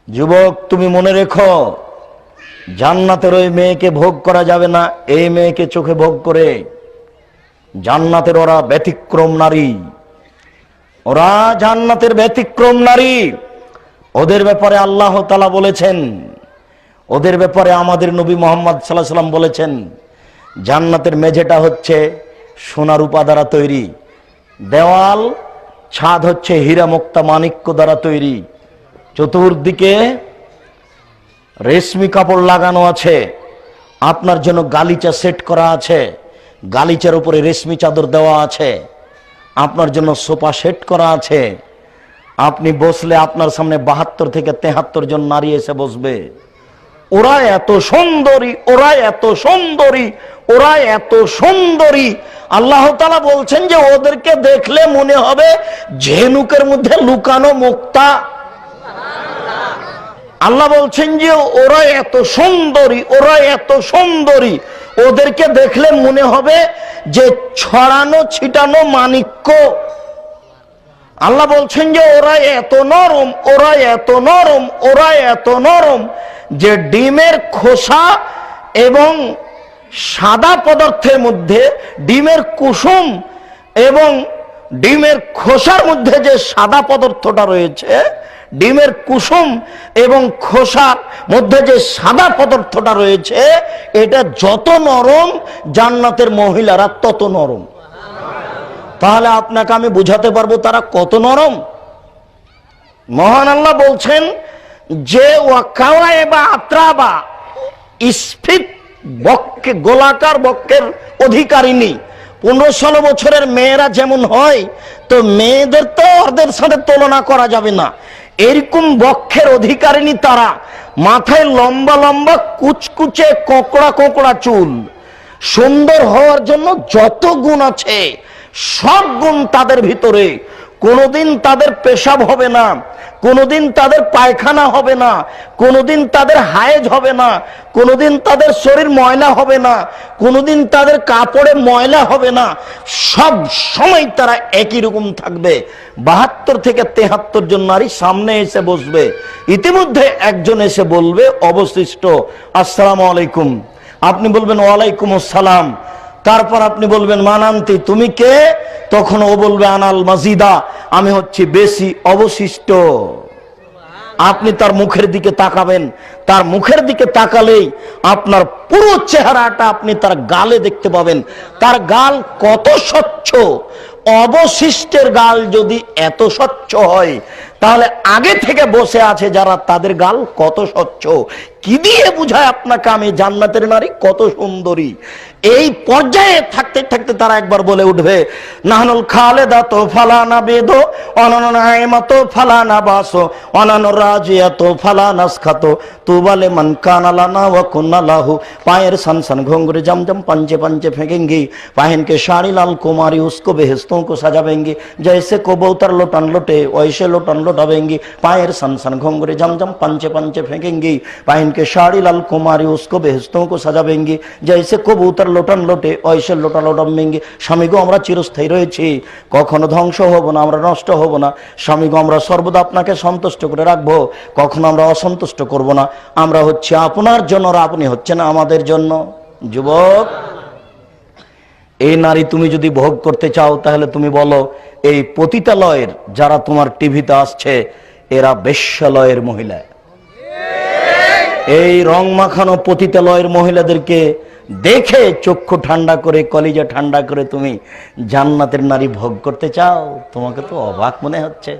যুবক, তুমি মনে রেখো, জান্নাতের ওই মেয়েকে ভোগ করা যাবে না এই মেয়েকে চোখে ভোগ করে। জান্নাতের ওরা ব্যতিক্রম নারী, ওরা জান্নাতের ব্যতিক্রম নারী। ওদের ব্যাপারে আল্লাহ তাআলা বলেছেন, ওদের ব্যাপারে আমাদের নবী মুহাম্মদ সাল্লাল্লাহু আলাইহি ওয়াসাল্লাম বলেছেন, জান্নাতের মেঝেটা হচ্ছে সোনা রূপা দ্বারা তৈরি, দেওয়াল ছাদ হচ্ছে হীরা মুক্তা মাণিক্য দ্বারা তৈরি, চতুর্দিকে রেশমি কাপড় লাগানো আছে, আপনার জন্য গালিচা সেট করা আছে, গালিচার উপরে রেশমি চাদর দেওয়া আছে, আপনার জন্য সোফা সেট করা আছে। আপনি বসলে আপনার সামনে 72 থেকে 73 জন নারী এসে বসবে। ওরা এত সুন্দরী, ওরা এত সুন্দরী, ওরা এত সুন্দরী। আল্লাহ তাআলা বলছেন যে ওদেরকে দেখলে মনে হবে ঝিনুকের মধ্যে লুকানো মুক্তা। আল্লাহ বলছেন যে ওরা এত সুন্দরী, ওরা এত সুন্দরী, ওদেরকে দেখলে মনে হবে যে ছড়ানো ছিটানো মাণিক্য। আল্লাহ বলছেন যে ওরা এত নরম, ওরা এত নরম, ওরা এত নরম যে ডিমের খোসা এবং সাদা পদার্থের মধ্যে ডিমের কুসুম এবং ডিমের খোসার মধ্যে যে সাদা পদার্থটা রয়েছে, ডিমের কুসুম এবং খোসার মধ্যে যে সাদা পদার্থটা রয়েছে, এটা যত নরম জান্নাতের মহিলারা তত নরম। তাহলে আপনাকে আমি বুঝাতে পারবো তারা কত নরম। মহান আল্লাহ বলছেন যে ওয়াকাওয়াইবা আত্রাবা, স্ফীত বক্ষে, গোলাকার বক্ষের অধিকারিণী। 15-16 বছরের মেয়েরা যেমন হয়, তো মেয়েদের তো ওদের সাথে তুলনা করা যাবে না। এরকম বক্ষের অধিকারিণী তারা, মাথায় লম্বা লম্বা কুচকুচে কোঁকড়া কোঁকড়া চুল। সুন্দর হওয়ার জন্য যত গুণ আছে সব গুণ তাদের ভিতরে। কোনোদিন তাদের পেশাব হবে না, কোনোদিন তাদের পায়খানা হবে না, কোনোদিন তাদের হায়েজ হবে না, কোনোদিন তাদের শরীর ময়লা হবে না, কোনোদিন তাদের কাপড়ে ময়লা হবে না। সব সময় তারা একই রকম থাকবে। 72 থেকে 73 জন নারী সামনে এসে বসবে। ইতিমধ্যে একজন এসে বলবে অবশিষ্ট, আসসালামু আলাইকুম। আপনি বলবেন ওয়ালাইকুম আসসালাম। তারপর আপনি বলবেন মানান্তি, তুমি কে? তখন ও বলবে আনাল মাজিদা, আমি হচ্ছি বেশি অবশিষ্ট। আপনি তার মুখের দিকে তাকাবেন, তার মুখের দিকে তাকালেই আপনার পুরো চেহারাটা আপনি তার গালে দেখতে পাবেন। তার গাল কত স্বচ্ছ। অবশিষ্টের গাল যদি এত স্বচ্ছ হয়, তাহলে আগে থেকে বসে আছে যারা, তাদের গাল কত স্বচ্ছ। কি দিয়ে বুঝায় আপনাকে আমি জান্নাতের নারী কত সুন্দরী? এই পর্যায়ে থাকতে থাকতে তারা একবার বলে উঠবে, নাহনুল খালেদাতু ফালানা বেদো অনানাইমাতু ফালানা বাসো অনানুর রাজিয়াতু ফালানাসখাতু তুবালে মান কানা লানা ওয়া কুন্না লাহু। পায়ের সনসন ঘুंघरू जमजम पंजे पंजे फेंकेंगे, पहन के साड़ी लाल कुमारी उसको बेहस्तों को सजावेंगे, जैसे कबूतर लोटन लोटे वैसे लोटन लोटावेंगे। पायर सनसन घुंघरू जमजम पंजे पंजे फेंकेंगे, पहन के साड़ी लाल कुमारी उसको बेहस्तों को सजावेंगे, जैसे कबूतर লোটন লোটে ওইসে লোটা লোটামেঙ্গে। স্বামীগো, আমরা চিরস্থায়ী রয়েছি, কখনো ধ্বংস হব না, আমরা নষ্ট হব না। স্বামীগো, আমরা সর্বদা আপনাকে সন্তুষ্ট করে রাখবো, কখনো আমরা অসন্তুষ্ট করব না। আমরা হচ্ছে আপনার জন্য, আর আপনি হচ্ছেন আমাদের জন্য। যুবক, এই নারী তুমি যদি ভোগ করতে চাও, তাহলে তুমি বলো এই পতিতালয়ের যারা তোমার টিভিতে আসছে, এরা বেশ্যালয়ের মহিলা। এই রং মাখানো পতিতালয়ের মহিলাদেরকে দেখে চক্ষু ঠান্ডা করে, কলিজা ঠান্ডা করে তুমি জান্নাতের নারী ভোগ করতে চাও? তোমাকে তো অবাক মনে হচ্ছে।